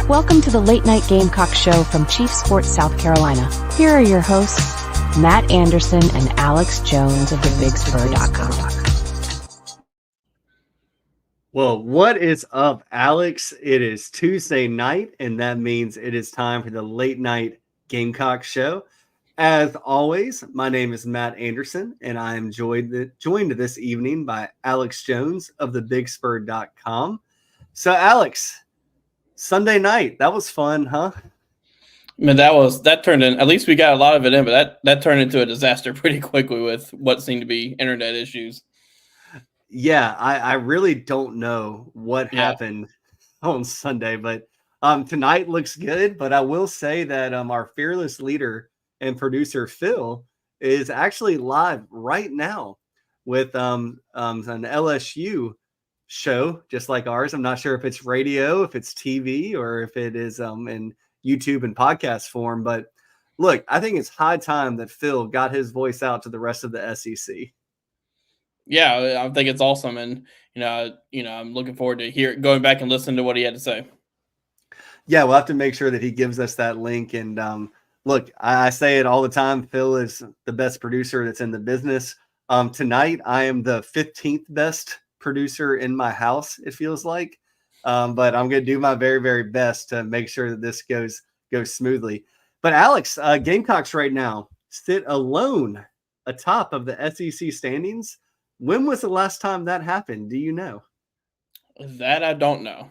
Welcome to the Late Night Gamecock Show from Chief Sports South Carolina. Here are your hosts, Matt Anderson and Alex Jones of thebigspur.com. Well, what is up, Alex? It is Tuesday night, and that means it is time for the Late Night Gamecock Show. As always, my name is Matt Anderson, and I am joined this evening by Alex Jones of thebigspur.com. So, Alex, Sunday night, that was fun, huh? I mean, that turned in, at least we got a lot of it in, but that turned into a disaster pretty quickly with what seemed to be internet issues. Yeah, I really don't know what happened on Sunday, but tonight looks good. But I will say that our fearless leader and producer Phil is actually live right now with an LSU show just like ours. I'm not sure if it's radio, if it's TV, or if it is in YouTube and podcast form. But look, I think it's high time that Phil got his voice out to the rest of the SEC. Yeah, I think it's awesome, and I'm looking forward to going back and listening to what he had to say. Yeah, we'll have to make sure that he gives us that link. And look, I say it all the time. Phil is the best producer that's in the business. Tonight, I am the 15th best producer in my house, it feels like. But I'm going to do my very, very best to make sure that this goes smoothly. But Alex, Gamecocks right now sit alone atop of the SEC standings. When was the last time that happened? Do you know? That I don't know.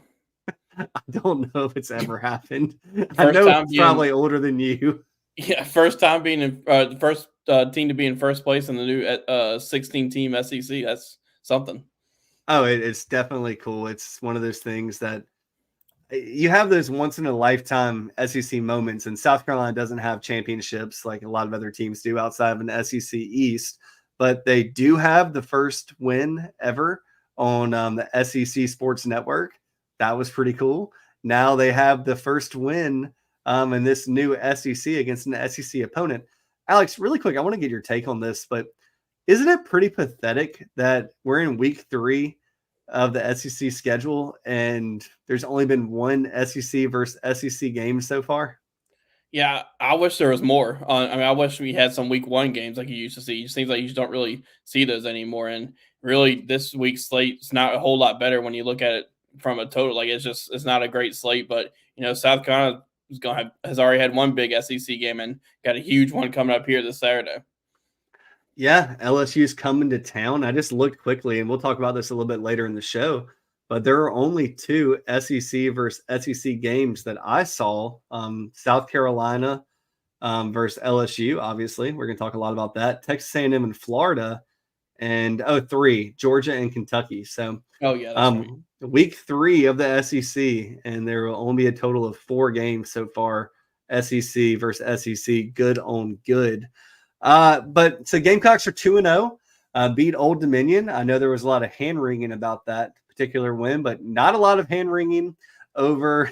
I don't know if it's ever happened. I know it's probably older than you. Yeah, first time being in the first team to be in first place in the new 16-team SEC. That's something. Oh, it's definitely cool. It's one of those things that you have those once in a lifetime SEC moments, and South Carolina doesn't have championships like a lot of other teams do outside of an SEC East, but they do have the first win ever on the SEC Sports Network. That was pretty cool. Now they have the first win in this new SEC against an SEC opponent. Alex, really quick, I want to get your take on this, but isn't it pretty pathetic that we're in week 3 of the SEC schedule and there's only been one SEC versus SEC game so far? Yeah, I wish there was more. I wish we had some week 1 games like you used to see. It seems like you just don't really see those anymore. And really, this week's slate is not a whole lot better when you look at it from a total. Like it's not a great slate. But South Carolina has already had one big SEC game and got a huge one coming up here this Saturday. Yeah, LSU's coming to town. I just looked quickly, and we'll talk about this a little bit later in the show. But there are only 2 SEC versus SEC games that I saw. South Carolina versus LSU, obviously. We're going to talk a lot about that. Texas A&M and Florida. And 3, Georgia and Kentucky. So that's right. Week 3 of the SEC, and there will only be a total of 4 games so far, SEC versus SEC, good on good. But so Gamecocks are 2-0, beat Old Dominion. I know there was a lot of hand-wringing about that particular win, but not a lot of hand-wringing over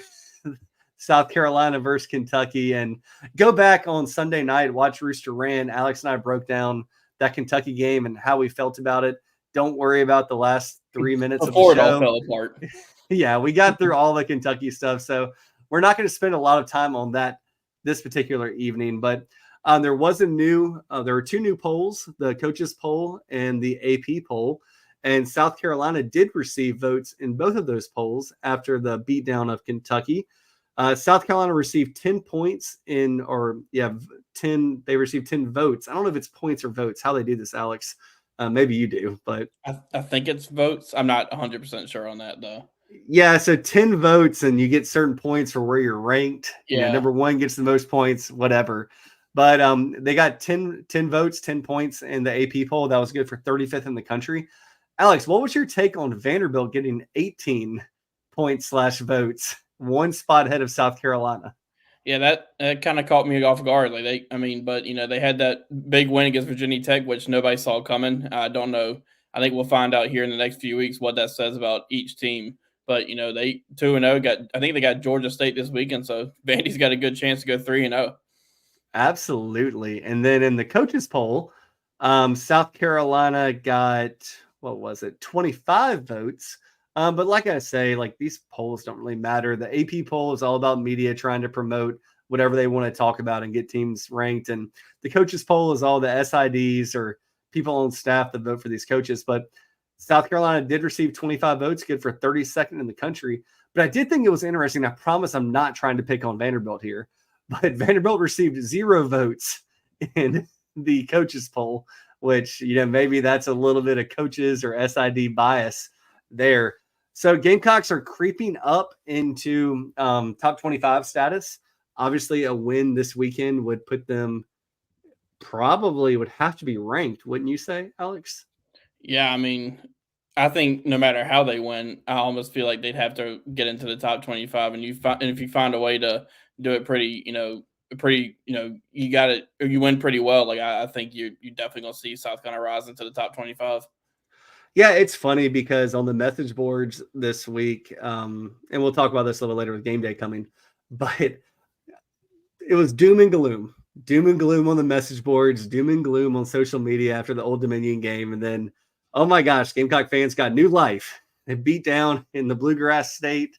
South Carolina versus Kentucky. And go back on Sunday night, watch Rooster Ran. Alex and I broke down that Kentucky game and how we felt about it. Don't worry about the last 3 minutes before of the show. It all fell apart. Yeah, we got through all the Kentucky stuff, so we're not going to spend a lot of time on that this particular evening. But there were 2 new polls, the coaches poll and the AP poll, and South Carolina did receive votes in both of those polls after the beatdown of Kentucky. South Carolina received 10 points they received 10 votes. I don't know if it's points or votes, how they do this, Alex. Maybe you do, but I think it's votes. I'm not 100% sure on that, though. Yeah, so 10 votes, and you get certain points for where you're ranked. Yeah. Number 1 gets the most points, whatever. But they got 10 votes, 10 points in the AP poll. That was good for 35th in the country. Alex, what was your take on Vanderbilt getting 18 points/votes, 1 spot ahead of South Carolina? Yeah, that kind of caught me off guard. They had that big win against Virginia Tech, which nobody saw coming. I don't know. I think we'll find out here in the next few weeks what that says about each team. But they 2-0 I think they got Georgia State this weekend, so Vandy's got a good chance to go 3-0. Absolutely. And then in the coaches poll, South Carolina got 25 votes. But like I say, these polls don't really matter. The AP poll is all about media trying to promote whatever they want to talk about and get teams ranked. And the coaches poll is all the SIDs or people on staff that vote for these coaches. But South Carolina did receive 25 votes, good for 32nd in the country. But I did think it was interesting. I promise I'm not trying to pick on Vanderbilt here, but Vanderbilt received 0 votes in the coaches poll, which, maybe that's a little bit of coaches or SID bias there. So Gamecocks are creeping up into top 25 status. Obviously, a win this weekend would put them would have to be ranked, wouldn't you say, Alex? Yeah, I mean, I think no matter how they win, I almost feel like they'd have to get into the top 25. And if you find a way to do it pretty, you got it, or you win pretty well. I think you definitely gonna see South Carolina rise into the top 25. Yeah, it's funny because on the message boards this week, and we'll talk about this a little later with game day coming, but it was doom and gloom on the message boards, doom and gloom on social media after the Old Dominion game. And then, oh my gosh, Gamecock fans got new life. They beat down in the Bluegrass State.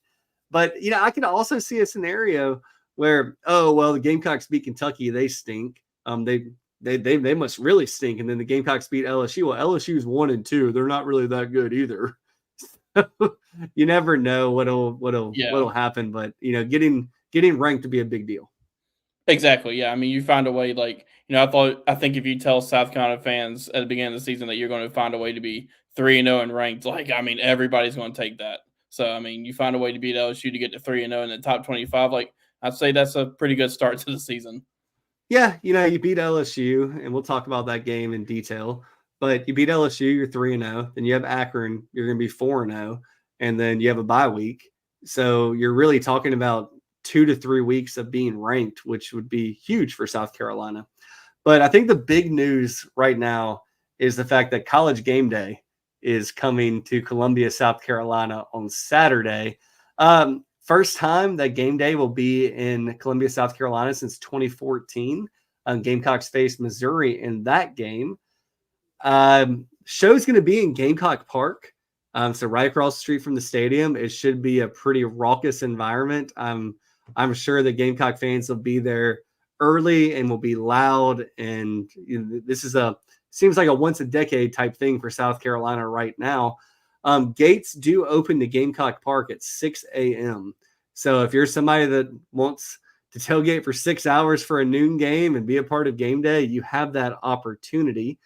But, I can also see a scenario where, the Gamecocks beat Kentucky. They stink. They must really stink. And then the Gamecocks beat LSU. Well, LSU's 1-2. They're not really that good either. You never know what'll happen. But getting ranked to be a big deal. Exactly. Yeah. I mean, you find a way. I think if you tell South Carolina fans at the beginning of the season that you're going to find a way to be 3-0 and ranked, everybody's going to take that. So you find a way to beat LSU to get to 3-0 in the top 25. I'd say that's a pretty good start to the season. Yeah, you beat LSU, and we'll talk about that game in detail. But you beat LSU, you're 3-0. Then you have Akron, you're going to be 4-0. And then you have a bye week. So you're really talking about 2 to 3 weeks of being ranked, which would be huge for South Carolina. But I think the big news right now is the fact that College Gameday is coming to Columbia, South Carolina on Saturday. First time that Gameday will be in Columbia, South Carolina since 2014. Gamecocks faced Missouri in that game. Show's going to be in Gamecock Park. So right across the street from the stadium. It should be a pretty raucous environment. I'm sure the Gamecock fans will be there early and will be loud. And this is seems like a once a decade type thing for South Carolina right now. Gates do open to Gamecock Park at 6 a.m. So if you're somebody that wants to tailgate for 6 hours for a noon game and be a part of game day, you have that opportunity.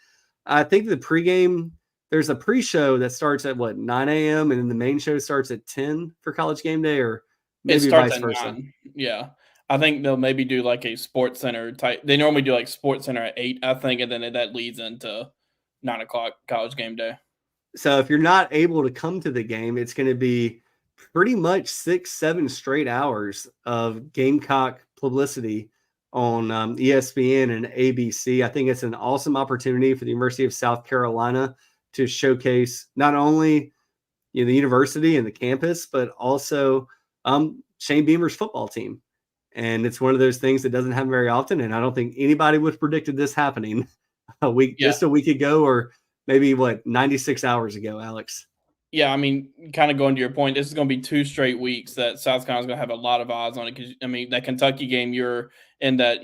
I think the pregame, there's a pre-show that starts at 9 a.m. and then the main show starts at 10 for College Gameday, or maybe vice versa. 9. Yeah. I think they'll maybe do like a Sports Center type. They normally do like Sports Center at 8, I think, and then that leads into 9 o'clock College Gameday. So if you're not able to come to the game, it's going to be pretty much 6-7 straight hours of Gamecock publicity on ESPN and ABC. I think it's an awesome opportunity for the University of South Carolina to showcase not only the university and the campus, but also Shane Beamer's football team. And it's one of those things that doesn't happen very often. And I don't think anybody would have predicted this happening just a week ago, or maybe 96 hours ago, Alex. Yeah, I mean, kind of going to your point, this is going to be 2 straight weeks that South Carolina's going to have a lot of eyes on it. Because I mean, that Kentucky game, you're in that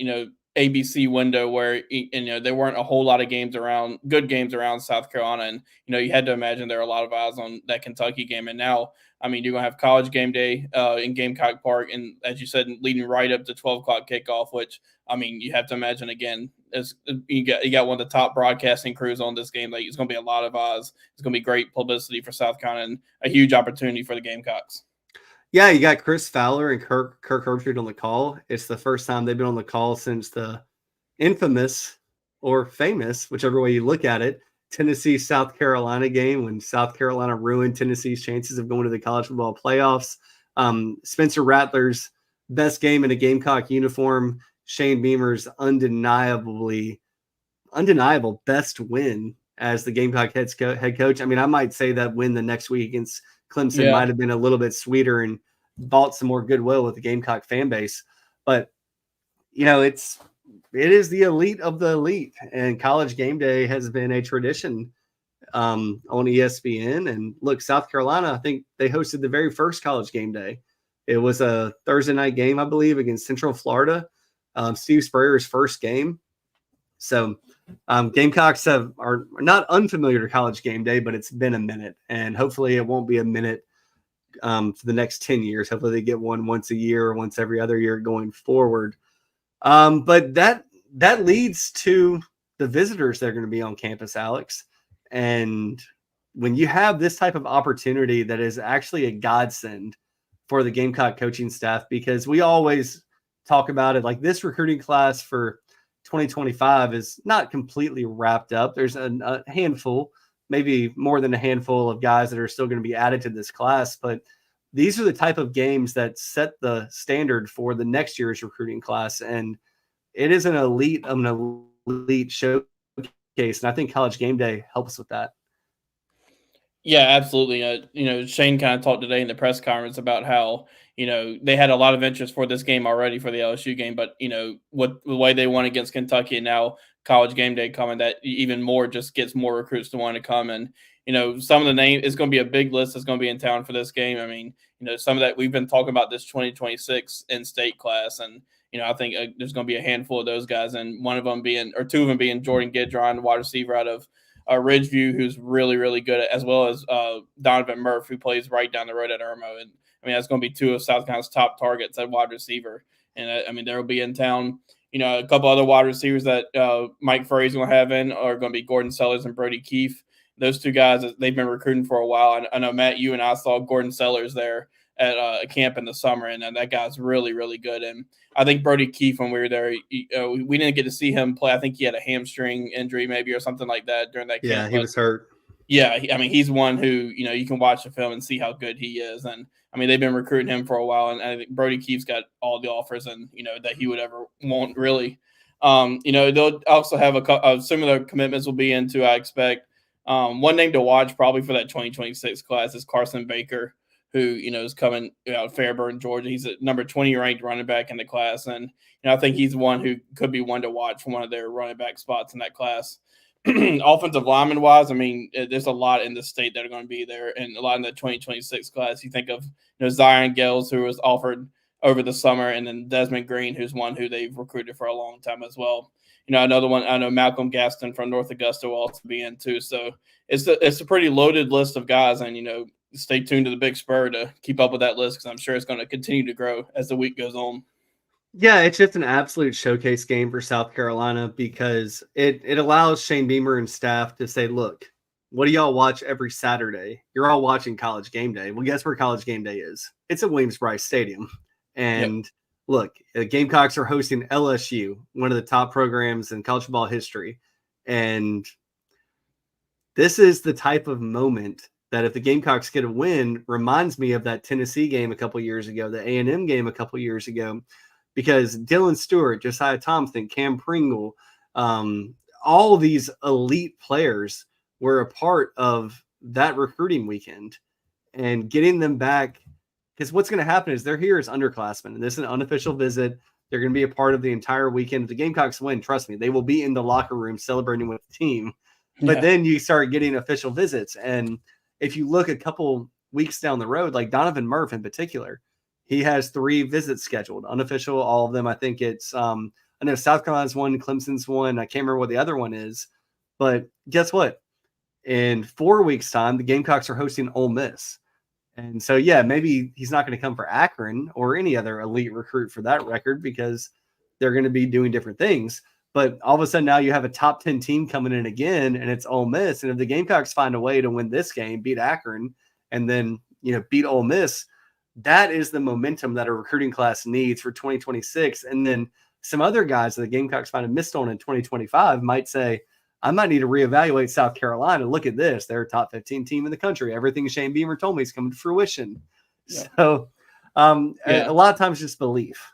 ABC window where there weren't a whole lot of good games around South Carolina, and you had to imagine there are a lot of eyes on that Kentucky game. And now, I mean, you're gonna have College Gameday in Gamecock Park, and as you said, leading right up to 12 o'clock kickoff. Which, I mean, you have to imagine again, as you got one of the top broadcasting crews on this game. Like, it's gonna be a lot of eyes. It's gonna be great publicity for South Carolina and a huge opportunity for the Gamecocks. Yeah, you got Chris Fowler and Kirk Herbstreit on the call. It's the first time they've been on the call since the infamous or famous, whichever way you look at it, Tennessee-South Carolina game when South Carolina ruined Tennessee's chances of going to the college football playoffs. Spencer Rattler's best game in a Gamecock uniform. Shane Beamer's undeniable best win as the Gamecock head coach. I mean, I might say that win the next week against Clemson might have been a little bit sweeter and bought some more goodwill with the Gamecock fan base. But, it is the elite of the elite, and College Gameday has been a tradition on ESPN. And look, South Carolina, I think they hosted the very first College Gameday. It was a Thursday night game, I believe, against Central Florida, Steve Spurrier's first game. So Gamecocks are not unfamiliar to College Gameday, but it's been a minute, and hopefully it won't be a minute for the next 10 years. Hopefully they get one once a year or once every other year going forward. But that leads to the visitors that are going to be on campus, Alex. And when you have this type of opportunity, that is actually a godsend for the Gamecock coaching staff, because we always talk about it like this recruiting class for 2025 is not completely wrapped up. There's a handful, maybe more than a handful of guys that are still going to be added to this class, but these are the type of games that set the standard for the next year's recruiting class. And it is an elite showcase. And I think College Gameday helps with that. Yeah, absolutely. Shane kind of talked today in the press conference about how, they had a lot of interest for this game already for the LSU game, but, what the way they won against Kentucky and now College Gameday coming, that even more just gets more recruits to want to come. And, some of the names, it's going to be a big list that's going to be in town for this game. I mean, some of that, we've been talking about this 2026 in-state class, and, I think there's going to be a handful of those guys, and two of them being Jordan Gidron, wide receiver out of Ridgeview, who's really, really good, as well as Donovan Murph, who plays right down the road at Irmo. And, I mean, that's going to be two of South Carolina's top targets at wide receiver. And, I mean, there will be in town, a couple other wide receivers that Mike Furry's going to have in are going to be Gordon Sellers and Brody Keefe. Those two guys, they've been recruiting for a while. I know, Matt, you and I saw Gordon Sellers there at a camp in the summer, and that guy's really, really good. And I think Brody Keefe, when we were there, we didn't get to see him play. I think he had a hamstring injury maybe or something like that during that camp. Yeah, he was hurt. Yeah, I mean, he's one who, you can watch the film and see how good he is. And, I mean, they've been recruiting him for a while, and I think Brody Keefe's got all the offers and, that he would ever want, really. They'll also have a similar commitments will be into, I expect. One name to watch probably for that 2026 class is Carson Baker, who, is coming out of Fairburn, Georgia. He's a number 20 ranked running back in the class. And, I think he's one who could be one to watch for one of their running back spots in that class. Offensive lineman wise, I mean, there's a lot in the state that are going to be there, and a lot in the 2026 class. You think of Zion Gales, who was offered over the summer, and then Desmond Green, who's one who they've recruited for a long time as well. Another one, I know Malcolm Gaston from North Augusta will also be in too. So it's a pretty loaded list of guys, and stay tuned to the Big Spur to keep up with that list, because I'm sure it's going to continue to grow as the week goes on. Yeah, it's just an absolute showcase game for South Carolina, because it allows Shane Beamer and staff to say, look, what do y'all watch every Saturday? You're all watching College Game Day. Well, guess where College Game Day is? It's at Williams-Brice Stadium. And look, the Gamecocks are hosting LSU, one of the top programs in college football history. And this is the type of moment that if the Gamecocks get a win, reminds me of that Tennessee game a couple years ago, the A&M game a couple years ago. Because Dylan Stewart, Josiah Thompson, Cam Pringle, all these elite players were a part of that recruiting weekend, and getting them back. Because what's going to happen is they're here as underclassmen, and this is an unofficial visit. They're going to be a part of the entire weekend. If the Gamecocks win, trust me, they will be in the locker room celebrating with the team. But then you start getting official visits. And if you look a couple weeks down the road, like Donovan Murph in particular, he has 3 visits scheduled, unofficial, all of them. I think it's, I know South Carolina's one, Clemson's one. I can't remember what the other one is. But guess what? In 4 weeks' time, the Gamecocks are hosting Ole Miss. And so, yeah, maybe he's not going to come for Akron or any other elite recruit for that record, because they're going to be doing different things. But all of a sudden now you have a top 10 team coming in again, and it's Ole Miss. And if the Gamecocks find a way to win this game, beat Akron, and then, beat Ole Miss, that is the momentum that a recruiting class needs for 2026. And then some other guys that the Gamecocks find a missed on in 2025 might say, I might need to reevaluate South Carolina. Look at this. They're a top 15 team in the country. Everything Shane Beamer told me is coming to fruition. Yeah. So a lot of times just belief.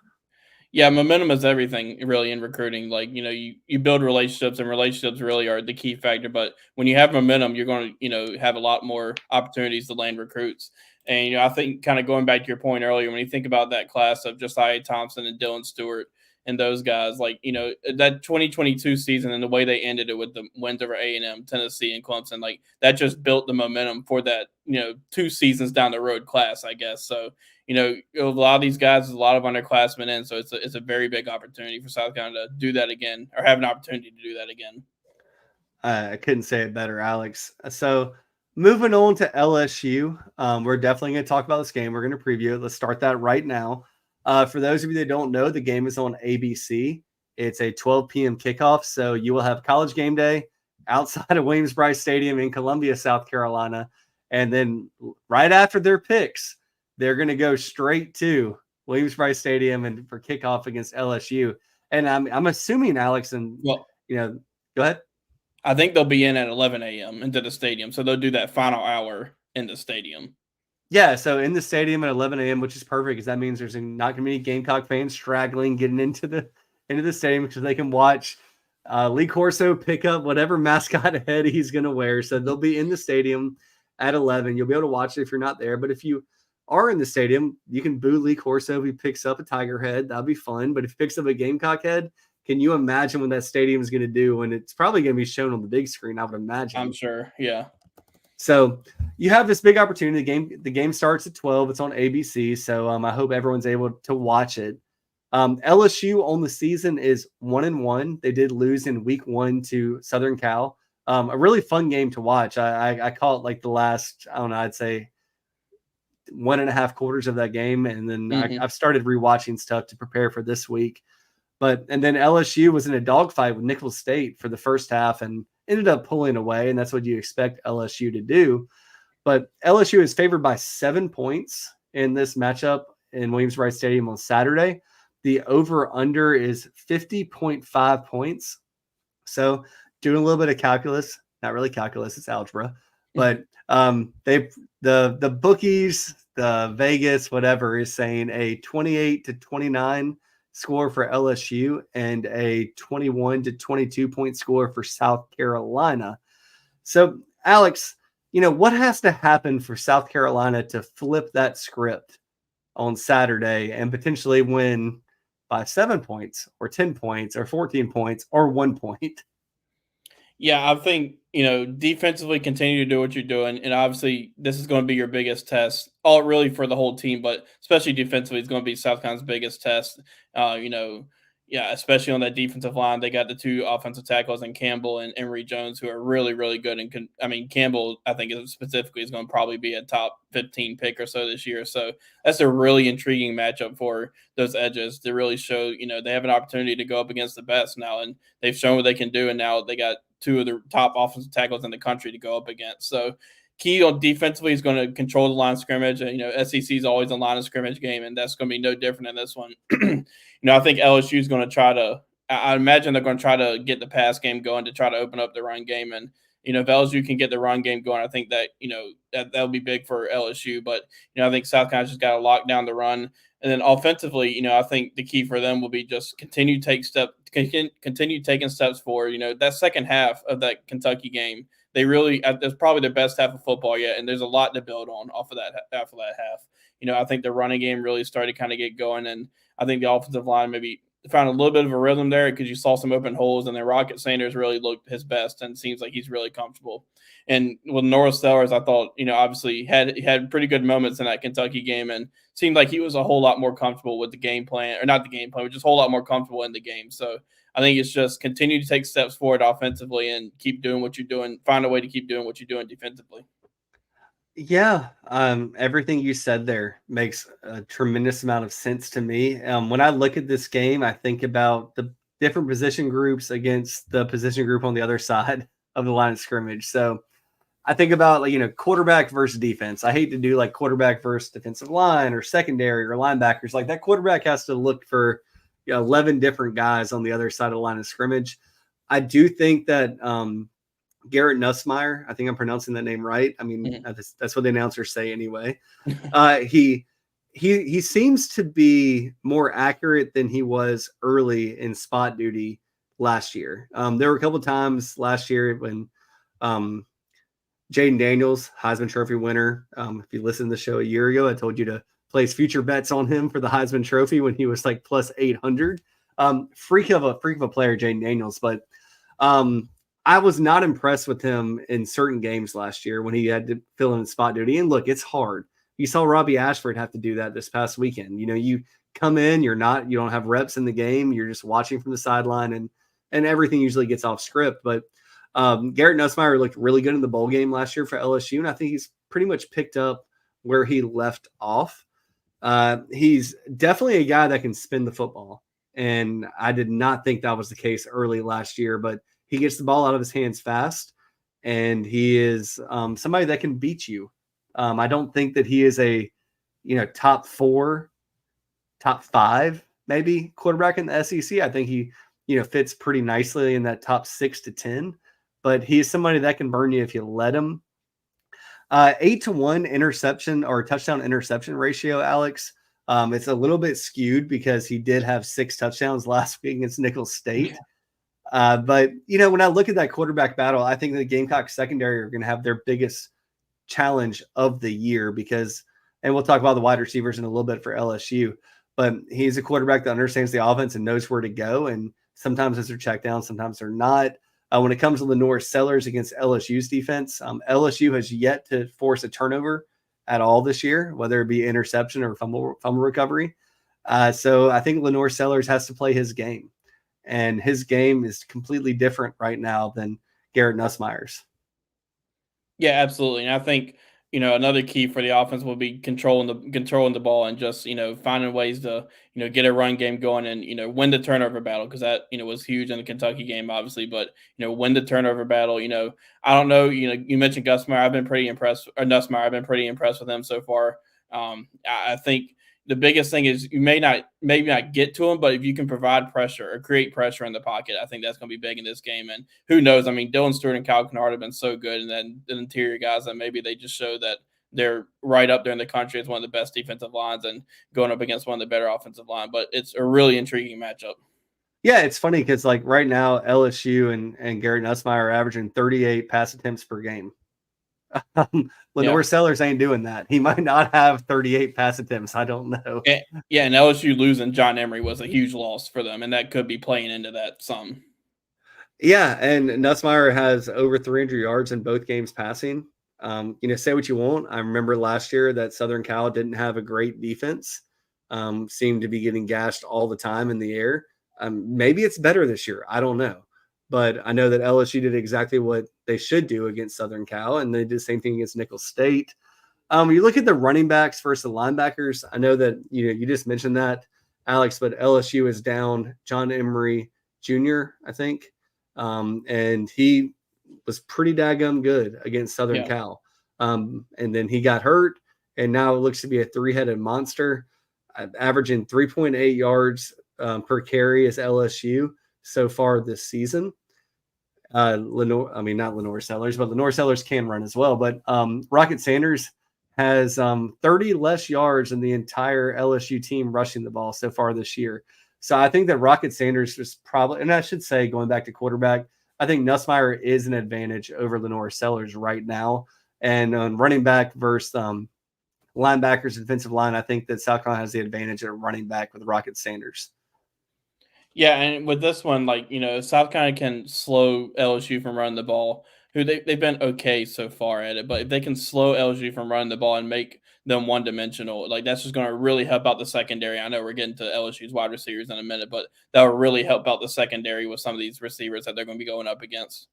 Yeah, momentum is everything really in recruiting. Like, you build relationships, and relationships really are the key factor. But when you have momentum, you're going to, have a lot more opportunities to land recruits. And, I think kind of going back to your point earlier, when you think about that class of Josiah Thompson and Dylan Stewart and those guys, like, that 2022 season and the way they ended it with the wins over A&M, Tennessee, and Clemson, like, that just built the momentum for that, 2 seasons down the road class, I guess. So, a lot of these guys, there's a lot of underclassmen in, so it's a very big opportunity for South Carolina to do that again, or have an opportunity to do that again. I couldn't say it better, Alex. So moving on to LSU, we're definitely going to talk about this game. We're going to preview it. Let's start that right now. For those of you that don't know, the game is on ABC. It's a 12 p.m. kickoff, so you will have College Game Day outside of Williams-Brice Stadium in Columbia, South Carolina. And then right after their picks, they're going to go straight to Williams-Brice Stadium and for kickoff against LSU. And I'm assuming, Alex, and go ahead. I think they'll be in at 11 a.m. into the stadium, so they'll do that final hour in the stadium. Yeah, so in the stadium at 11 a.m., which is perfect, because that means there's not going to be any Gamecock fans straggling, getting into the stadium, because they can watch Lee Corso pick up whatever mascot head he's going to wear. So they'll be in the stadium at 11. You'll be able to watch it if you're not there. But if you are in the stadium, you can boo Lee Corso if he picks up a tiger head. That'll be fun. But if he picks up a Gamecock head, can you imagine what that stadium is going to do? And it's probably going to be shown on the big screen, I would imagine. I'm sure, yeah. So you have this big opportunity. The game starts at 12. It's on ABC. So I hope everyone's able to watch it. LSU on the season is 1-1. They did lose in week 1 to Southern Cal. A really fun game to watch. I call it like the last, I don't know, I'd say 1.5 quarters of that game. And then I've started rewatching stuff to prepare for this week. And then LSU was in a dogfight with Nicholls State for the first half and ended up pulling away. And that's what you expect LSU to do. But LSU is favored by 7 points in this matchup in Williams-Brice Stadium on Saturday. The over-under is 50.5 points. So doing a little bit of calculus, not really calculus, it's algebra. But the bookies, the Vegas, whatever, is saying a 28-29 score for LSU and a 21-22 point score for South Carolina. So, Alex, what has to happen for South Carolina to flip that script on Saturday and potentially win by 7 points or 10 points or 14 points or 1 point? Yeah, I think, defensively continue to do what you're doing. And obviously, this is going to be your biggest test, all really for the whole team, but especially defensively, it's going to be South Carolina's biggest test. Especially on that defensive line. They got the two offensive tackles in Campbell and Emory Jones, who are really, really good. And Campbell, I think specifically, is going to probably be a top 15 pick or so this year. So that's a really intriguing matchup for those edges to really show, they have an opportunity to go up against the best now. And they've shown what they can do. And now they got two of the top offensive tackles in the country to go up against. So key on defensively is going to control the line of scrimmage. SEC is always a line of scrimmage game, and that's going to be no different in this one. I think LSU is going to try to – I imagine they're going to try to get the pass game going to try to open up the run game. And, if LSU can get the run game going, I think that, that'll be big for LSU. But, I think South Carolina's just got to lock down the run. And then offensively, I think the key for them will be just continue taking steps forward. That second half of that Kentucky game, they really that's probably the best half of football yet, and there's a lot to build on off of that half. I think the running game really started to kind of get going, and I think the offensive line maybe found a little bit of a rhythm there because you saw some open holes, and then Rocket Sanders really looked his best and seems like he's really comfortable. And with Norris Sellers, I thought, obviously had pretty good moments in that Kentucky game and seemed like he was a whole lot more comfortable with the game plan, or not the game plan, but just a whole lot more comfortable in the game. So I think it's just continue to take steps forward offensively and keep doing what you're doing, find a way to keep doing what you're doing defensively. Yeah, everything you said there makes a tremendous amount of sense to me. When I look at this game, I think about the different position groups against the position group on the other side of the line of scrimmage. So I think about, quarterback versus defense. I hate to do like quarterback versus defensive line or secondary or linebackers. Like that quarterback has to look for 11 different guys on the other side of the line of scrimmage. I do think that Garrett Nussmeier, I think I'm pronouncing that name right. I mean, that's what the announcers say anyway. He seems to be more accurate than he was early in spot duty last year. There were a couple of times last year when Jaden Daniels, Heisman Trophy winner. If you listened to the show a year ago, I told you to place future bets on him for the Heisman Trophy when he was like plus 800. Freak of a player, Jaden Daniels. But I was not impressed with him in certain games last year when he had to fill in spot duty. And look, it's hard. You saw Robbie Ashford have to do that this past weekend. You come in, you don't have reps in the game. You're just watching from the sideline and everything usually gets off script. But Garrett Nussmeier looked really good in the bowl game last year for LSU. And I think he's pretty much picked up where he left off. He's definitely a guy that can spin the football. And I did not think that was the case early last year, but he gets the ball out of his hands fast, and he is somebody that can beat you. I don't think that he is a, top 4, top 5, maybe quarterback in the SEC. I think he, fits pretty nicely in that top 6 to 10, but he's somebody that can burn you if you let him. 8-to-1 interception or touchdown interception ratio, Alex. It's a little bit skewed because he did have 6 touchdowns last week against Nicholls State. But, when I look at that quarterback battle, I think the Gamecock secondary are going to have their biggest challenge of the year because, and we'll talk about the wide receivers in a little bit for LSU, but he's a quarterback that understands the offense and knows where to go. And sometimes those are check down, sometimes they're not. When it comes to Lenore Sellers against LSU's defense, LSU has yet to force a turnover at all this year, whether it be interception or fumble recovery. So I think Lenore Sellers has to play his game. And his game is completely different right now than Garrett Nussmeier's. Yeah, absolutely. And I think, another key for the offense will be controlling the ball and just, finding ways to, get a run game going and, win the turnover battle. Cause that, was huge in the Kentucky game, obviously, but, win the turnover battle. I don't know, you mentioned Nussmeier. I've been pretty impressed with him so far. I think, the biggest thing is you maybe not get to him, but if you can provide pressure or create pressure in the pocket, I think that's going to be big in this game. And who knows? I mean, Dylan Stewart and Kyle Kennard have been so good, and then the interior guys that maybe they just show that they're right up there in the country as one of the best defensive lines and going up against one of the better offensive line. But it's a really intriguing matchup. Yeah, it's funny because like right now LSU and Garrett Nussmeier are averaging 38 pass attempts per game. Lenore Sellers ain't doing that. He might not have 38 pass attempts. I don't know. And LSU losing John Emery was a huge loss for them, and that could be playing into that some. Yeah, and Nussmeier has over 300 yards in both games passing. Say what you want. I remember last year that Southern Cal didn't have a great defense. Seemed to be getting gashed all the time in the air. Maybe it's better this year. I don't know. But I know that LSU did exactly what they should do against Southern Cal, and they did the same thing against Nicholls State. You look at the running backs versus the linebackers. I know that you just mentioned that, Alex, but LSU is down John Emery Jr., I think, and he was pretty daggum good against Southern Cal. And then he got hurt, and now it looks to be a three-headed monster, averaging 3.8 yards per carry as LSU so far this season. Not Lenore Sellers, but Lenore Sellers can run as well. But Rocket Sanders has 30 less yards than the entire LSU team rushing the ball so far this year. So I think that Rocket Sanders was probably, and I should say, going back to quarterback, I think Nussmeier is an advantage over Lenore Sellers right now. And on running back versus linebackers, defensive line, I think that South Carolina has the advantage at running back with Rocket Sanders. Yeah, and with this one, South Carolina can slow LSU from running the ball, who they've been okay so far at it. But if they can slow LSU from running the ball and make them one-dimensional, that's just going to really help out the secondary. I know we're getting to LSU's wide receivers in a minute, but that will really help out the secondary with some of these receivers that they're going to be going up against.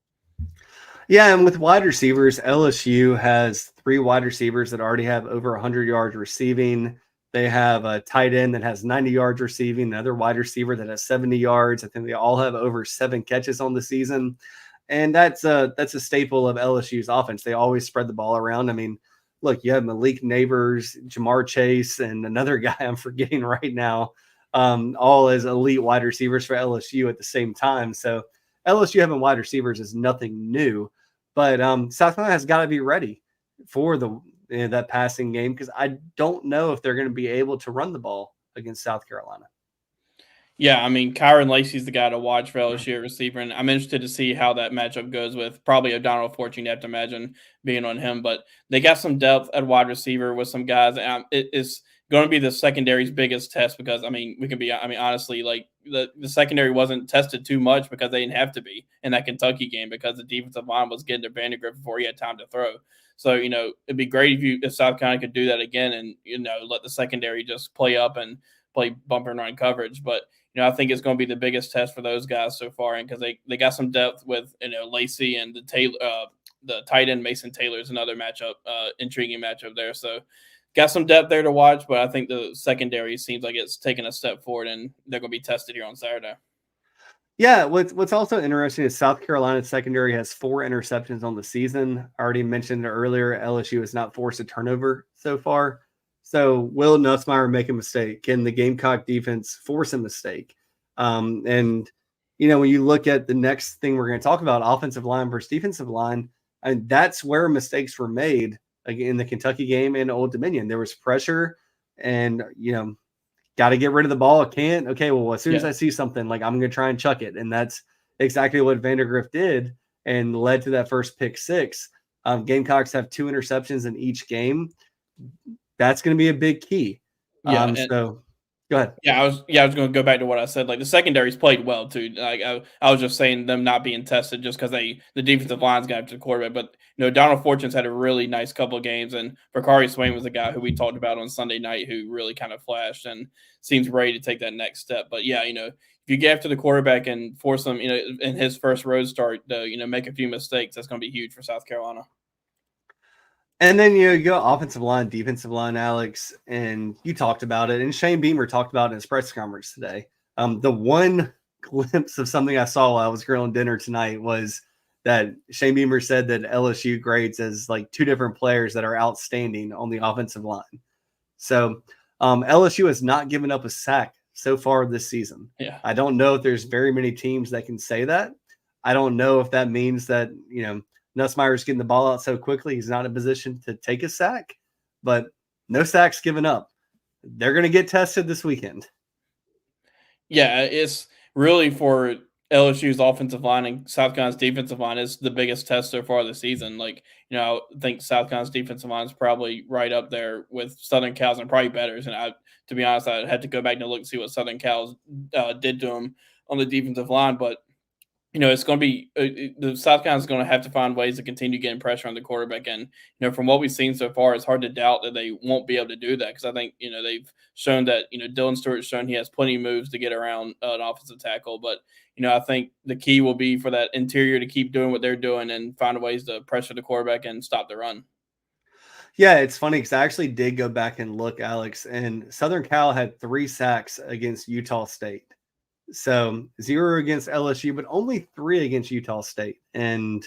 Yeah, and with wide receivers, LSU has 3 wide receivers that already have over 100 yards receiving. They have a tight end that has 90 yards receiving, another wide receiver that has 70 yards. I think they all have over 7 catches on the season. And that's a staple of LSU's offense. They always spread the ball around. I mean, look, you have Malik Neighbors, Jamar Chase, and another guy I'm forgetting right now, all as elite wide receivers for LSU at the same time. So LSU having wide receivers is nothing new. But South Carolina has got to be ready for that passing game, because I don't know if they're going to be able to run the ball against South Carolina. Yeah, I mean, Kyron Lacey's the guy to watch for LSU receiver, and I'm interested to see how that matchup goes with probably O'Donnell Fortune. You have to imagine being on him, but they got some depth at wide receiver with some guys. And it is going to be the secondary's biggest test because, honestly, the secondary wasn't tested too much because they didn't have to be in that Kentucky game because the defensive line was getting to Vandergrift before he had time to throw. So, it'd be great if South Carolina could do that again and, let the secondary just play up and play bumper and run coverage. But, I think it's going to be the biggest test for those guys so far. And because they got some depth with, Lacey and the tight end Mason Taylor is another matchup, intriguing matchup there. So got some depth there to watch, but I think the secondary seems like it's taken a step forward and they're going to be tested here on Saturday. Yeah, what's also interesting is South Carolina's secondary has 4 interceptions on the season. I already mentioned earlier, LSU has not forced a turnover so far. So will Nussmeier make a mistake? Can the Gamecock defense force a mistake? When you look at the next thing we're going to talk about, offensive line versus defensive line, and that's where mistakes were made in the Kentucky game and Old Dominion. There was pressure and, got to get rid of the ball. Can't. Okay, well, as soon as I see something, I'm going to try and chuck it. And that's exactly what Vandergrift did and led to that first pick 6. Gamecocks have 2 interceptions in each game. That's going to be a big key. So go ahead. Yeah, I was going to go back to what I said. The secondary's played well too. I was just saying them not being tested just because the defensive line's got to the quarterback. But Donald Fortune's had a really nice couple of games, and Bakari Swain was a guy who we talked about on Sunday night who really kind of flashed and seems ready to take that next step. But yeah, if you get after the quarterback and force him, in his first road start, make a few mistakes, that's going to be huge for South Carolina. And then you go offensive line, defensive line, Alex, and you talked about it. And Shane Beamer talked about it in his press conference today. The one glimpse of something I saw while I was grilling dinner tonight was that Shane Beamer said that LSU grades as 2 different players that are outstanding on the offensive line. So LSU has not given up a sack so far this season. Yeah. I don't know if there's very many teams that can say that. I don't know if that means that, Nussmeier's getting the ball out so quickly he's not in a position to take a sack, but no sacks given up. They're going to get tested this weekend. Yeah, it's really for LSU's offensive line and South Carolina's defensive line is the biggest test so far this season. I think South Carolina's defensive line is probably right up there with Southern Cal's and probably better. And to be honest, I had to go back and look and see what Southern Cal's did to them on the defensive line. But, it's going to be the South Carolina's going to have to find ways to continue getting pressure on the quarterback. And, from what we've seen so far, it's hard to doubt that they won't be able to do that because I think, they've shown that, Dylan Stewart's shown he has plenty of moves to get around an offensive tackle. But, I think the key will be for that interior to keep doing what they're doing and find ways to pressure the quarterback and stop the run. Yeah, it's funny because I actually did go back and look, Alex, and Southern Cal had 3 sacks against Utah State. So 0 against LSU, but only 3 against Utah State. And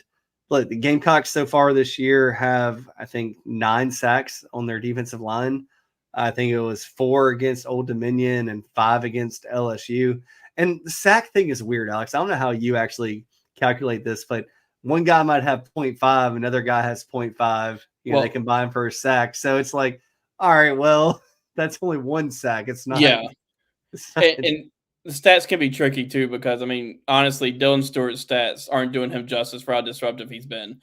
look, the Gamecocks so far this year have, I think, 9 sacks on their defensive line. I think it was 4 against Old Dominion and 5 against LSU. And the sack thing is weird, Alex. I don't know how you actually calculate this, but one guy might have 0.5, another guy has 0.5. They combine for a sack. So it's like, all right, well, that's only 1 sack. It's not. Yeah. And the stats can be tricky too because, honestly, Dylan Stewart's stats aren't doing him justice for how disruptive he's been.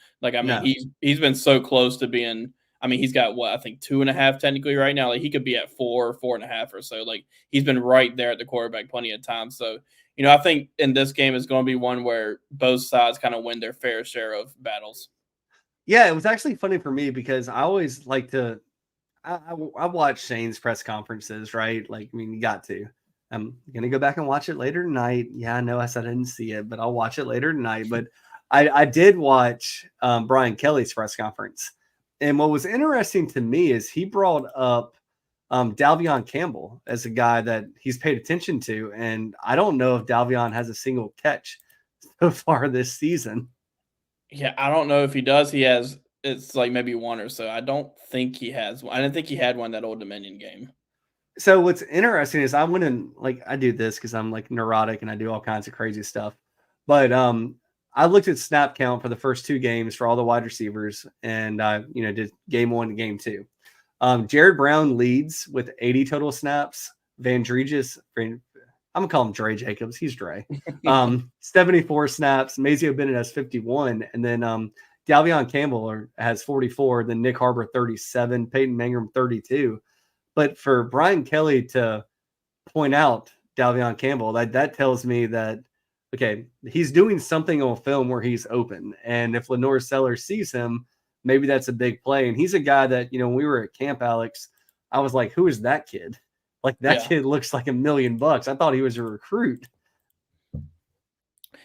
He's been so close to being – he's got, 2.5 technically right now. He could be at 4, 4.5 or so. He's been right there at the quarterback plenty of times. So, I think in this game is going to be one where both sides kind of win their fair share of battles. Yeah, it was actually funny for me because I always like to I watch Shane's press conferences, right? You got to. I'm going to go back and watch it later tonight. Yeah, I know I said I didn't see it, but I'll watch it later tonight. But I did watch Brian Kelly's press conference. And what was interesting to me is he brought up Dalvion Campbell as a guy that he's paid attention to. And I don't know if Dalvion has a single catch so far this season. Yeah, I don't know if he does. It's maybe 1 or so. I don't think he has one. I didn't think he had one that Old Dominion game. So what's interesting is I went and I do this because I'm neurotic and I do all kinds of crazy stuff. But I looked at snap count for the first 2 games for all the wide receivers and did game 1 and game 2. Jared Brown leads with 80 total snaps. I'm gonna call him Dre Jacobs. He's Dre. 74 snaps. Mazio Bennett has 51, and then Dalvion Campbell has 44. Then Nick Harbor 37. Peyton Mangrum 32. But for Brian Kelly to point out Dalvion Campbell, that tells me that, okay, he's doing something on film where he's open. And if Lenore Sellers sees him, maybe that's a big play. And he's a guy that, when we were at camp, Alex, I was like, who is that kid? Kid looks like $1 million. I thought he was a recruit.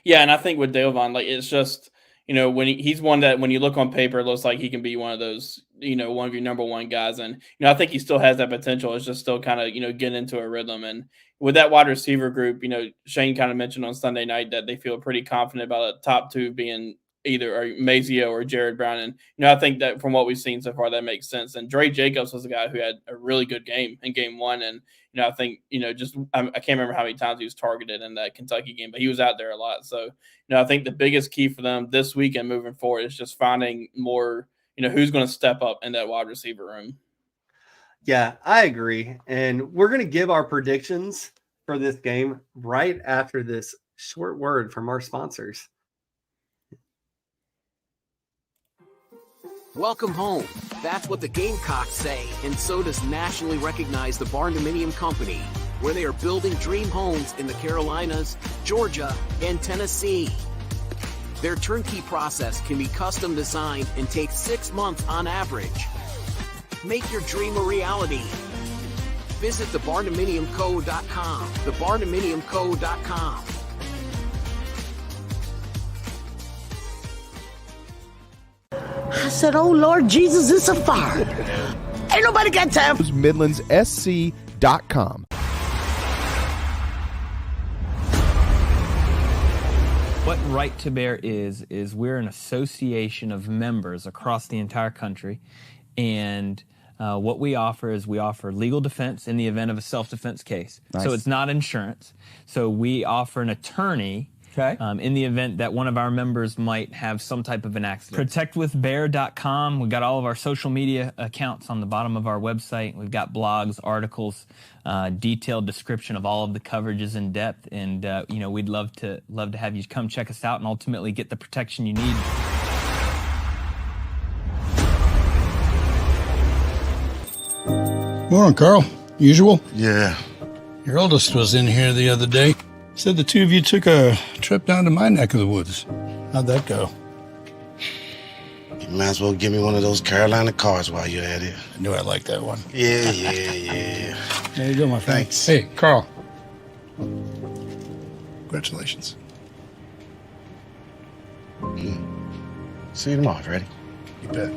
Yeah, and I think with Dalvion, it's just, when he's one that when you look on paper, it looks like he can be one of those, one of your number 1 guys. And, I think he still has that potential. It's just still kind of, getting into a rhythm. And with that wide receiver group, Shane kind of mentioned on Sunday night that they feel pretty confident about the top 2 being either Mazio or Jared Brown. And, I think that from what we've seen so far, that makes sense. And Dre Jacobs was a guy who had a really good game in game 1. And, I think, I can't remember how many times he was targeted in that Kentucky game, but he was out there a lot. So, I think the biggest key for them this weekend moving forward is just finding more, who's going to step up in that wide receiver room. Yeah, I agree. And we're going to give our predictions for this game right after this short word from our sponsors. Welcome home. That's what the Gamecocks say, and so does nationally recognized the Barndominium Company, where they are building dream homes in the Carolinas, Georgia, and Tennessee. Their turnkey process can be custom designed and takes 6 months on average. Make your dream a reality. Visit thebarndominiumco.com. thebarndominiumco.com. I said, oh, Lord Jesus, it's a fire. Ain't nobody got time. MidlandsSC.com. What Right to Bear is we're an association of members across the entire country, and what we offer is we offer legal defense in the event of a self-defense case. Nice. So it's not insurance. So we offer an attorney in the event that one of our members might have some type of an accident. Protectwithbear.com. We've got all of our social media accounts on the bottom of our website. We've got blogs, articles, detailed description of all of the coverages in depth. And, we'd love to have you come check us out and ultimately get the protection you need. Morning, Carl. Usual? Yeah. Your oldest was in here the other day. Said the two of you took a trip down to my neck of the woods. How'd that go? You might as well give me one of those Carolina cars while you're at it. I knew I liked that one. Yeah. There you go, my friend. Thanks. Hey, Carl. Congratulations. See you tomorrow, ready? You bet.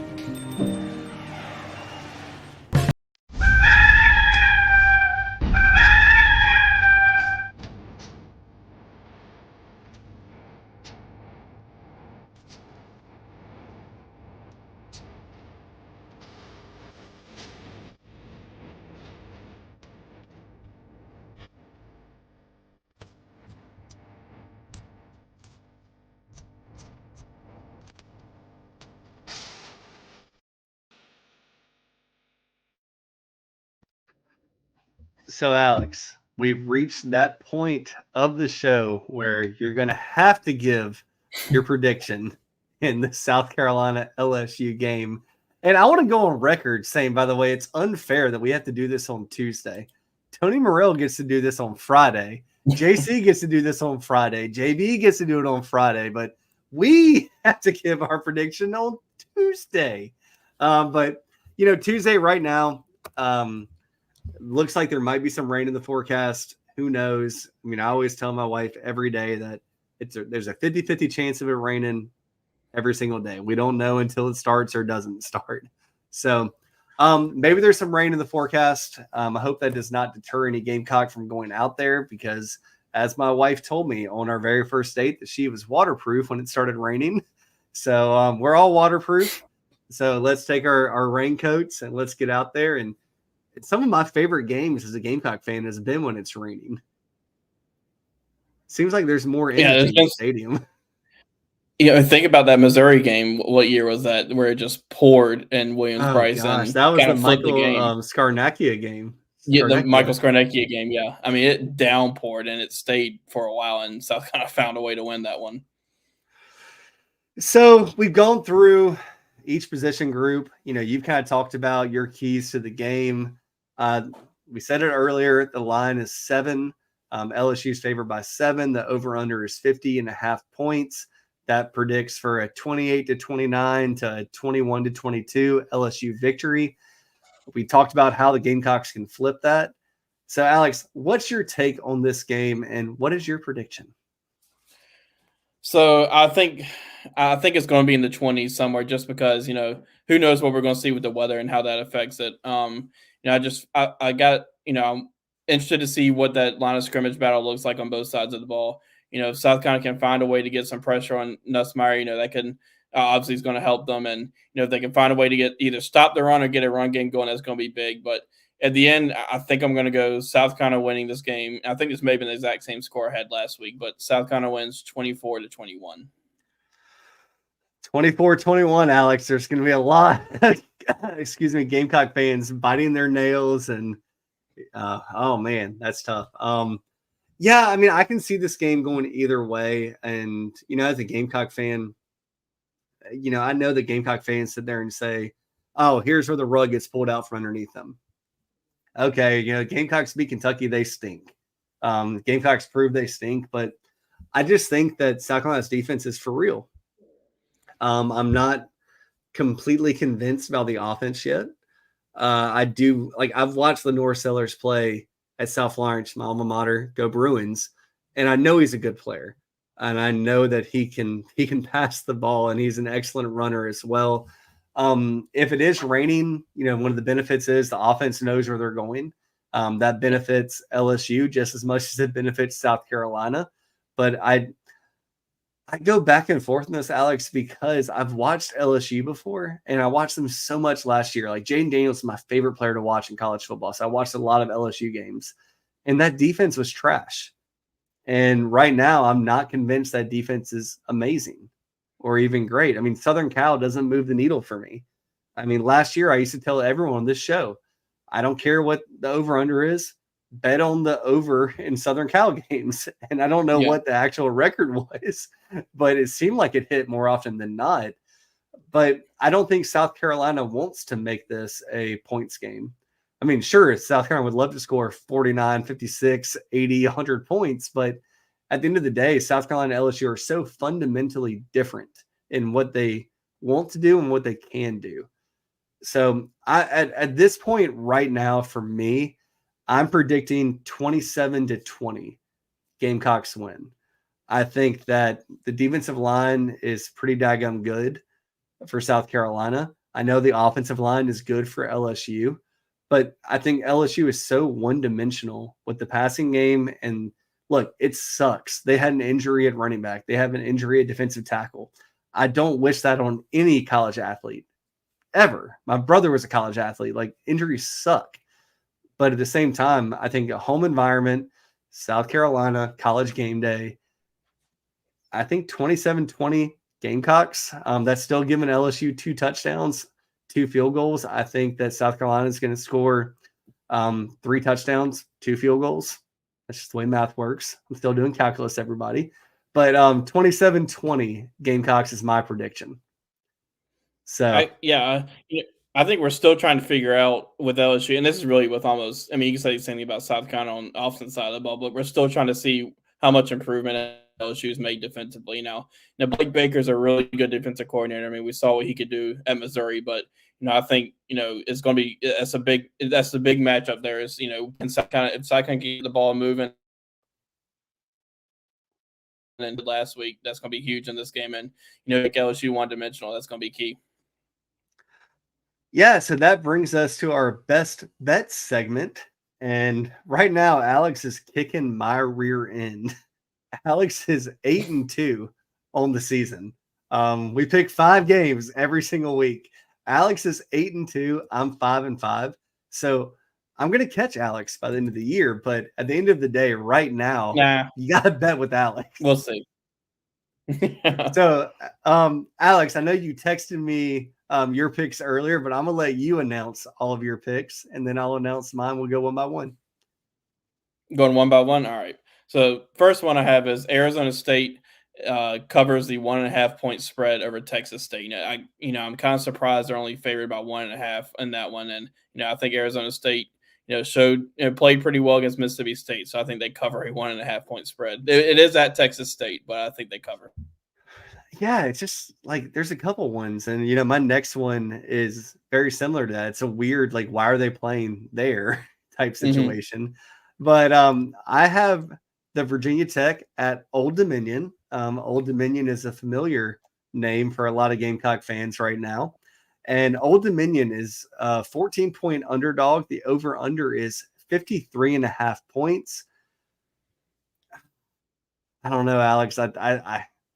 So, Alex, we've reached that point of the show where you're going to have to give your prediction in the South Carolina LSU game. And I want to go on record saying, by the way, it's unfair that we have to do this on Tuesday. Tony Morrell gets to do this on Friday. JC gets to do this on Friday. JB gets to do it on Friday. But we have to give our prediction on Tuesday. But, Tuesday right now, looks like there might be some rain in the forecast. Who knows? I mean, I always tell my wife every day that there's a 50-50 chance of it raining every single day. We don't know until it starts or doesn't start. So maybe there's some rain in the forecast. I hope that does not deter any Gamecock from going out there because, as my wife told me on our very first date, that she was waterproof when it started raining. So we're all waterproof. So let's take our raincoats and let's get out there. And some of my favorite games as a Gamecock fan has been when it's raining. Seems like there's more energy in the stadium. Think about that Missouri game. What year was that? Where it just poured in Williams-Brice. Oh, gosh, that was the Michael Scarnecchia game. Yeah, the Michael Scarnecchia game, yeah. I mean, it downpoured, and it stayed for a while, and South Carolina found a way to win that one. So we've gone through each position group. You've kind of talked about your keys to the game. We said it earlier. The line is 7. LSU's favored by 7. The over-under is 50.5 points. That predicts for a 28-29 to 21-22 LSU victory. We talked about how the Gamecocks can flip that. So, Alex, what's your take on this game, and what is your prediction? So I think it's going to be in the 20s somewhere, just because who knows what we're going to see with the weather and how that affects it. I'm interested to see what that line of scrimmage battle looks like on both sides of the ball. If South Carolina can find a way to get some pressure on Nussmeier, that can obviously is going to help them. And, if they can find a way to get either stop the run or get a run game going, that's going to be big. But at the end, I think I'm going to go South Carolina winning this game. I think this may have been the exact same score I had last week, but South Carolina wins 24-21. 24-21, Alex. There's going to be a lot, Gamecock fans biting their nails and oh man, that's tough. Yeah, I mean, I can see this game going either way. And, as a Gamecock fan, I know the Gamecock fans sit there and say, oh, here's where the rug gets pulled out from underneath them. Okay, Gamecocks beat Kentucky, they stink. Gamecocks prove they stink, but I just think that South Carolina's defense is for real. I'm not completely convinced about the offense yet. I've watched Lenore Sellers play at South Lawrence, my alma mater, go Bruins, and I know he's a good player, and I know that he can pass the ball, and he's an excellent runner as well. If it is raining, one of the benefits is the offense knows where they're going. That benefits LSU just as much as it benefits South Carolina. But I go back and forth on this, Alex, because I've watched LSU before, and I watched them so much last year. Like Jaden Daniels is my favorite player to watch in college football, so I watched a lot of LSU games, and that defense was trash. And right now, I'm not convinced that defense is amazing or even great. I mean, Southern Cal doesn't move the needle for me. I mean, last year I used to tell everyone on this show, I don't care what the over-under is, bet on the over in Southern Cal games. And I don't know what the actual record was, but it seemed like it hit more often than not. But I don't think South Carolina wants to make this a points game. I mean, sure, South Carolina would love to score 49, 56, 80, 100 points, but at the end of the day, South Carolina and LSU are so fundamentally different in what they want to do and what they can do. So at this point right now, for me, I'm predicting 27-20 Gamecocks win. I think that the defensive line is pretty daggum good for South Carolina. I know the offensive line is good for LSU, but I think LSU is so one-dimensional with the passing game. And look, it sucks. They had an injury at running back. They have an injury at defensive tackle. I don't wish that on any college athlete ever. My brother was a college athlete. Like, injuries suck. But at the same time, I think a home environment, South Carolina, college game day, I think 27-20 Gamecocks. That's still giving LSU 2 touchdowns, 2 field goals. I think that South Carolina is going to score 3 touchdowns, 2 field goals. That's just the way math works. I'm still doing calculus, everybody. But 27-20 Gamecocks is my prediction. So I think we're still trying to figure out with LSU, and this is really with almost, I mean, you can say the same thing about South Carolina on the offensive side of the ball, but we're still trying to see how much improvement LSU has made defensively. Now, Blake Baker's a really good defensive coordinator. I mean, we saw what he could do at Missouri, but I think it's going to be that's the big matchup there. Is if South Carolina can get the ball moving. And then last week, that's going to be huge in this game, and like LSU one-dimensional, that's going to be key. Yeah, so that brings us to our best bets segment. And right now, Alex is kicking my rear end. Alex is 8-2 on the season. We pick 5 games every single week. Alex is 8-2. I'm 5-5. So I'm going to catch Alex by the end of the year. But at the end of the day, right now, you got to bet with Alex. We'll see. So, Alex, I know you texted me your picks earlier, but I'm going to let you announce all of your picks, and then I'll announce mine. We'll go one by one. Going one by one? All right. So first one I have is Arizona State covers the 1.5 point spread over Texas State. I'm kind of surprised they're only favored by 1.5 in that one. And, I think Arizona State, played pretty well against Mississippi State. So I think they cover a 1.5 point spread. It is at Texas State, but I think they cover. Yeah, it's just like there's a couple ones. And, my next one is very similar to that. It's a weird, like, why are they playing there type situation. Mm-hmm. But I have the Virginia Tech at Old Dominion. Old Dominion is a familiar name for a lot of Gamecock fans right now. And Old Dominion is a 14-point underdog. The over-under is 53.5 points. I don't know, Alex.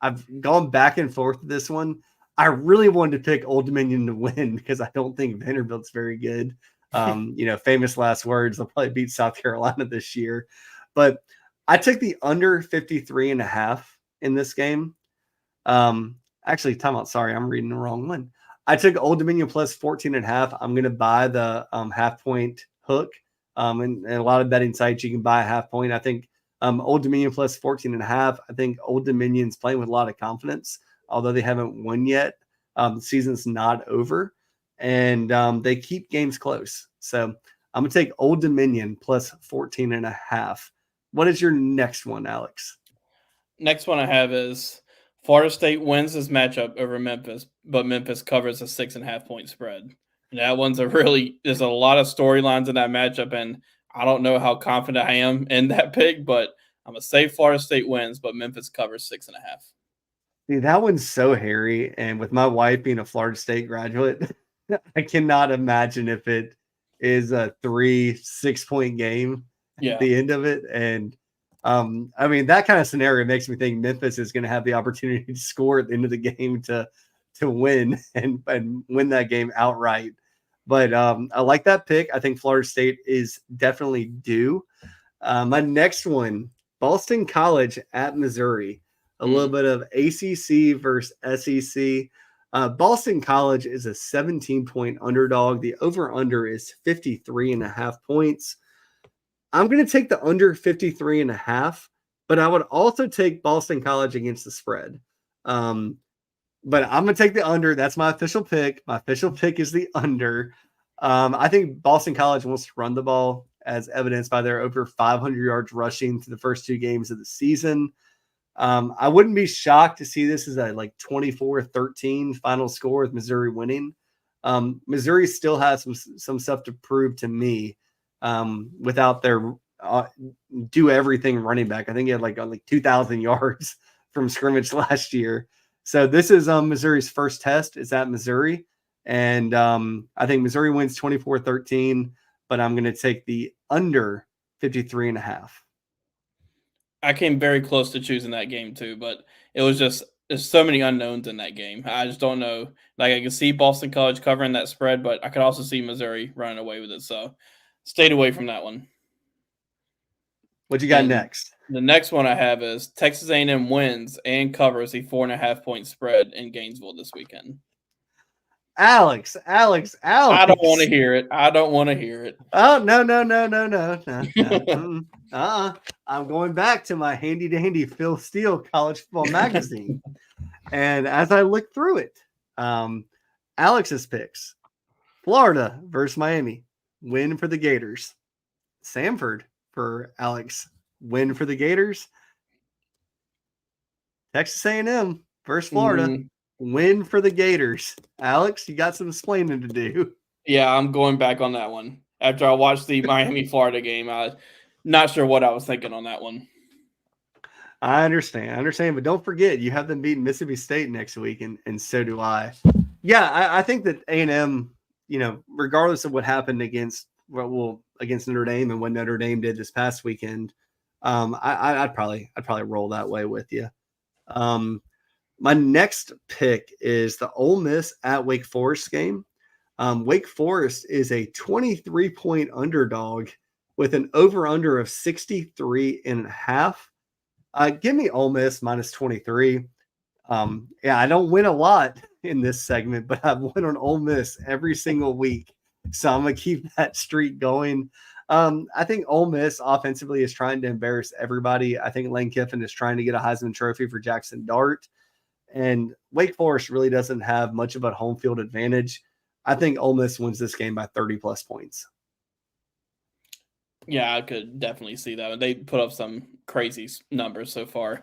I've gone back and forth with this one. I really wanted to pick Old Dominion to win because I don't think Vanderbilt's very good. Famous last words. They'll probably beat South Carolina this year. But I took the under 53.5 in this game. Actually, timeout. Sorry, I'm reading the wrong one. I took Old Dominion plus 14.5. I'm going to buy the half point hook. And a lot of betting sites, you can buy a half point. I think Old Dominion plus 14.5. I think Old Dominion's playing with a lot of confidence, although they haven't won yet. The season's not over, and they keep games close. So I'm going to take Old Dominion plus 14.5. What is your next one, Alex? Next one I have is Florida State wins this matchup over Memphis, but Memphis covers a 6.5 point spread. And that one's there's a lot of storylines in that matchup, and I don't know how confident I am in that pick, but I'm going to say Florida State wins, but Memphis covers 6.5. Dude, that one's so hairy. And with my wife being a Florida State graduate, I cannot imagine if it is a 3-6 point game at the end of it. And I mean, that kind of scenario makes me think Memphis is going to have the opportunity to score at the end of the game to win and win that game outright. But I like that pick. I think Florida State is definitely due. My next one, Boston College at Missouri. A little bit of ACC versus SEC. Boston College is a 17-point underdog. The over-under is 53.5 points. I'm going to take the under 53.5, but I would also take Boston College against the spread. But I'm going to take the under. That's my official pick. My official pick is the under. I think Boston College wants to run the ball, as evidenced by their over 500 yards rushing through the first 2 games of the season. I wouldn't be shocked to see this as a 24-13 final score with Missouri winning. Missouri still has some stuff to prove to me without their do everything running back. I think he had like 2,000 yards from scrimmage last year. So this is Missouri's first test. It's at Missouri. And I think Missouri wins 24-13, but I'm going to take the under 53.5. I came very close to choosing that game too, but it was just there's so many unknowns in that game. I just don't know. Like I can see Boston College covering that spread, but I could also see Missouri running away with it. So stayed away from that one. What you got next? The next one I have is Texas A&M wins and covers a 4.5-point spread in Gainesville this weekend. Alex. I don't want to hear it. Oh, no. I'm going back to my handy dandy Phil Steele college football magazine. And as I look through it, Alex's picks: Florida versus Miami, win for the Gators. Samford for Alex, win for the Gators. Texas A&M versus Florida, win for the Gators. Alex, you got some explaining to do. Yeah, I'm going back on that one. After I watched the Miami-Florida game, I'm not sure what I was thinking on that one. I understand. But don't forget, you have them beating Mississippi State next week, and so do I. Yeah, I think that A&M, regardless of what happened against Notre Dame and what Notre Dame did this past weekend, I'd probably roll that way with you. My next pick is the Ole Miss at Wake Forest game. Wake Forest is a 23-point underdog with an over-under of 63.5. Give me Ole Miss minus 23. I don't win a lot in this segment, but I've won on Ole Miss every single week. So I'm going to keep that streak going. I think Ole Miss offensively is trying to embarrass everybody. I think Lane Kiffin is trying to get a Heisman Trophy for Jackson Dart. And Wake Forest really doesn't have much of a home field advantage. I think Ole Miss wins this game by 30-plus points. Yeah, I could definitely see that. They put up some crazy numbers so far.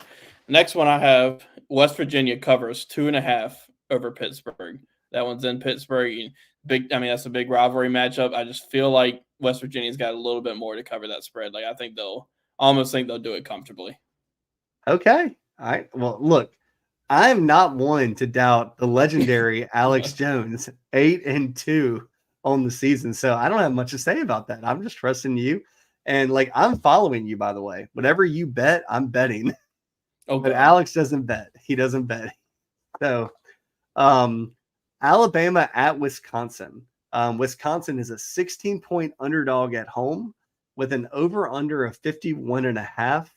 Next one I have, West Virginia covers 2.5 over Pittsburgh. That one's in Pittsburgh. That's a big rivalry matchup. I just feel like West Virginia's got a little bit more to cover that spread. I think they'll do it comfortably. Okay. All right. Well, look, I'm not one to doubt the legendary Alex Jones, 8-2 on the season. So I don't have much to say about that. I'm just trusting you. And I'm following you, by the way. Whatever you bet, I'm betting. Okay. But Alex doesn't bet. He doesn't bet. So Alabama at Wisconsin. Wisconsin is a 16-point underdog at home with an over-under of 51.5.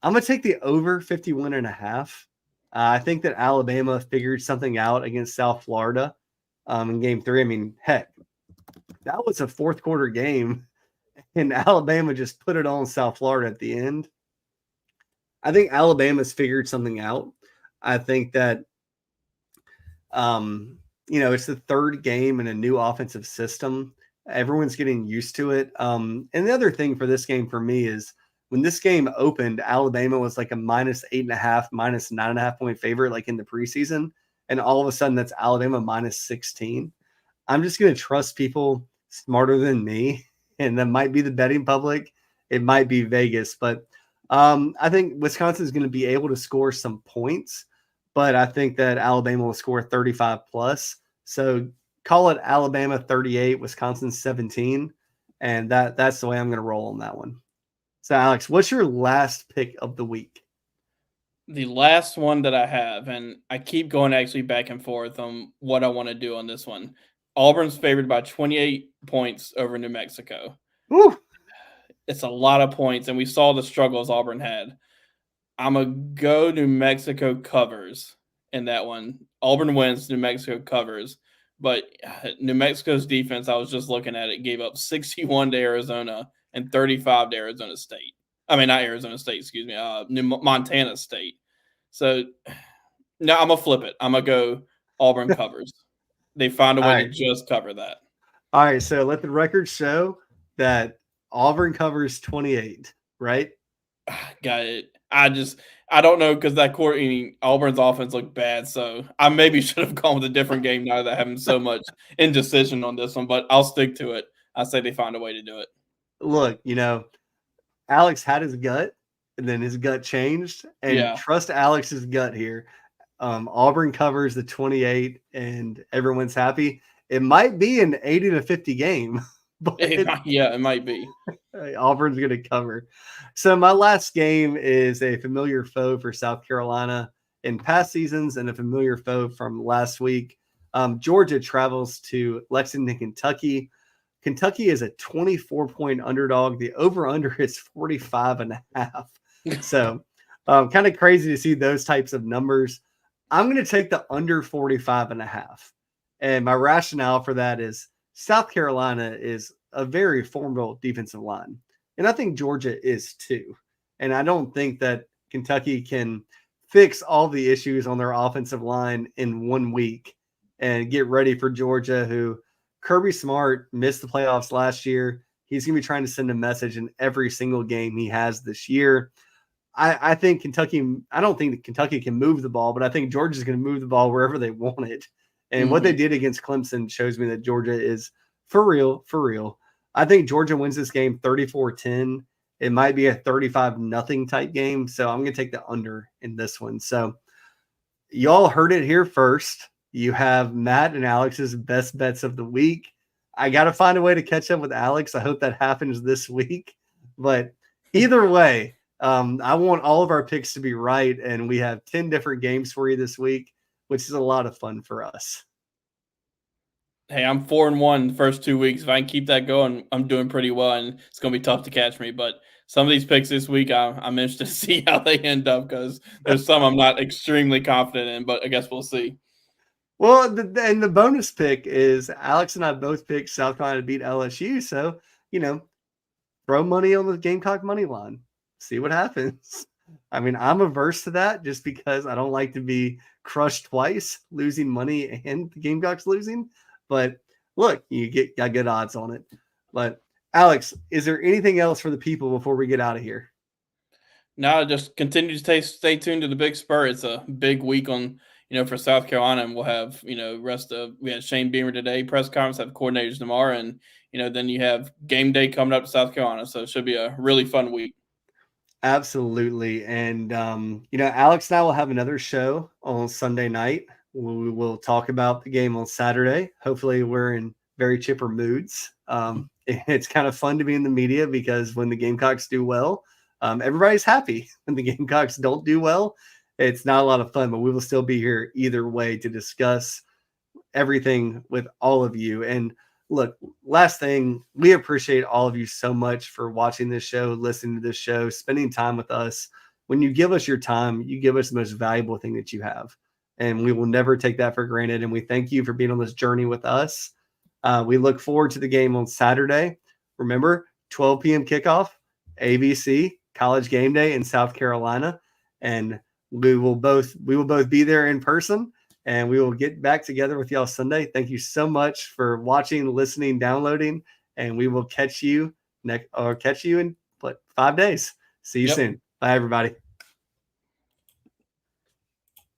I'm going to take the over 51.5. I think that Alabama figured something out against South Florida in game 3. I mean, heck, that was a fourth quarter game, and Alabama just put it on South Florida at the end. I think Alabama's figured something out. I think that, it's the third game in a new offensive system. Everyone's getting used to it. And the other thing for this game for me is, when this game opened, Alabama was like a minus 8.5, minus 9.5 point favorite, in the preseason. And all of a sudden that's Alabama minus 16. I'm just going to trust people smarter than me. And that might be the betting public. It might be Vegas, but I think Wisconsin is going to be able to score some points, but I think that Alabama will score 35 plus. So call it Alabama 38, Wisconsin 17. And that's the way I'm going to roll on that one. So, Alex, what's your last pick of the week? The last one that I have, and I keep going actually back and forth on what I want to do on this one. Auburn's favored by 28 points over New Mexico. Woo! It's a lot of points, and we saw the struggles Auburn had. I'm going to go New Mexico covers in that one. Auburn wins, New Mexico covers. But New Mexico's defense, I was just looking at it, gave up 61 to Arizona and 35 to Arizona State. I mean, not Arizona State, excuse me, Montana State. So, no, I'm going to flip it. I'm going to go Auburn covers. They find a way to just cover that. All right, so let the record show that Auburn covers 28, right? Got it. I don't know because that Auburn's offense looked bad, so I maybe should have gone with a different game now that having so much indecision on this one, but I'll stick to it. I say they find a way to do it. Look, Alex had his gut, and then his gut changed, and trust Alex's gut here. Auburn covers the 28, and everyone's happy. It might be an 80-50 game. But it might be. Auburn's going to cover. So my last game is a familiar foe for South Carolina in past seasons and a familiar foe from last week. Georgia travels to Lexington, Kentucky. Kentucky is a 24-point underdog. The over-under is 45.5. So kind of crazy to see those types of numbers. I'm going to take the under 45.5. And my rationale for that is South Carolina is a very formidable defensive line. And I think Georgia is too. And I don't think that Kentucky can fix all the issues on their offensive line in 1 week and get ready for Georgia, who Kirby Smart missed the playoffs last year. He's going to be trying to send a message in every single game he has this year. I think I don't think that Kentucky can move the ball, but I think Georgia's going to move the ball wherever they want it. And what they did against Clemson shows me that Georgia is for real. I think Georgia wins this game 34-10. It might be a 35-0 type game. So I'm going to take the under in this one. So y'all heard it here first. You have Matt and Alex's best bets of the week. I got to find a way to catch up with Alex. I hope that happens this week. But either way, I want all of our picks to be right. And we have 10 different games for you this week, which is a lot of fun for us. Hey, I'm 4-1 the first 2 weeks. If I can keep that going, I'm doing pretty well, and it's going to be tough to catch me. But some of these picks this week, I'm interested to see how they end up because there's some I'm not extremely confident in, but I guess we'll see. Well, and the bonus pick is Alex and I both picked South Carolina to beat LSU. So, throw money on the Gamecock money line. See what happens. I mean, I'm averse to that just because I don't like to be crushed twice, losing money and the Gamecocks losing. But look, you got good odds on it. But Alex, is there anything else for the people before we get out of here? No, just continue to stay tuned to the Big Spur. It's a big week on, for South Carolina, and we'll have, we had Shane Beamer today, press conference, have coordinators tomorrow, and, then you have game day coming up to South Carolina. So it should be a really fun week. Absolutely. And, Alex and I will have another show on Sunday night. We will talk about the game on Saturday. Hopefully we're in very chipper moods. It's kind of fun to be in the media because when the Gamecocks do well, everybody's happy. When the Gamecocks don't do well, it's not a lot of fun, but we will still be here either way to discuss everything with all of you. And look, last thing, we appreciate all of you so much for watching this show, listening to this show, spending time with us. When you give us your time, you give us the most valuable thing that you have. And we will never take that for granted. And we thank you for being on this journey with us. We look forward to the game on Saturday. Remember, 12 p.m. kickoff, ABC, College Game Day in South Carolina. And we will both be there in person. And we will get back together with y'all Sunday. Thank you so much for watching, listening, downloading. And we will catch you in 5 days. See you soon. Bye, everybody.